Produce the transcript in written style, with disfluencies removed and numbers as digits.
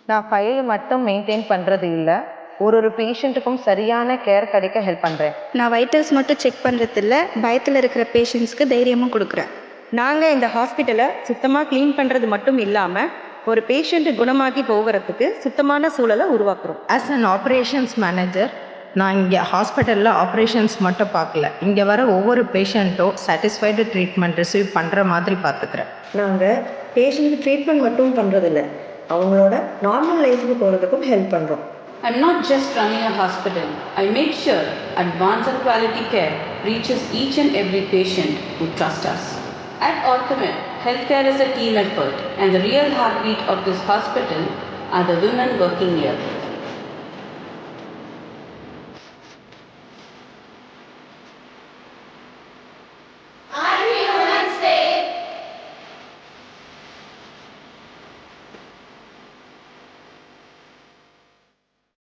நான் ஃபைல் மட்டும் மெயின்டைன் பண்ணுறது இல்லை, ஒரு பேஷண்ட்டுக்கும் சரியான கேர் கிடைக்க ஹெல்ப் பண்ணுறேன். நான் வைட்டல்ஸ் மட்டும் செக் பண்ணுறதில்ல, பயத்தில் இருக்கிற பேஷண்ட்ஸ்க்கு தைரியமும் கொடுக்குறேன். நாங்கள் இந்த ஹாஸ்பிட்டலை சுத்தமாக க்ளீன் பண்ணுறது மட்டும் இல்லாமல் ஒரு பேஷண்ட்டு குணமாகி போகிறதுக்கு சுத்தமான சூழலை உருவாக்குறோம். ஆஸ் அன் ஆப்ரேஷன்ஸ் மேனேஜர், நான் இங்கே ஹாஸ்பிட்டலில் ஆப்ரேஷன்ஸ் மட்டும் பார்க்கல, இங்கே வர ஒவ்வொரு பேஷண்ட்டும் சாட்டிஸ்ஃபைடு ட்ரீட்மெண்ட் ரிசீவ் பண்ணுற மாதிரி பார்த்துக்கிறேன். நாங்கள் பேஷண்ட்டுக்கு ட்ரீட்மெண்ட் மட்டும் பண்ணுறதில்ல, அவங்களோட நார்மல் லைஃபுக்கு போகிறதுக்கும் ஹெல்ப் பண்ணுறோம். I'm not just running a hospital. I make sure advanced and quality care reaches each and every patient who trusts us. At Orthomed, healthcare is a team effort, and the real heartbeat of this hospital are the women working here.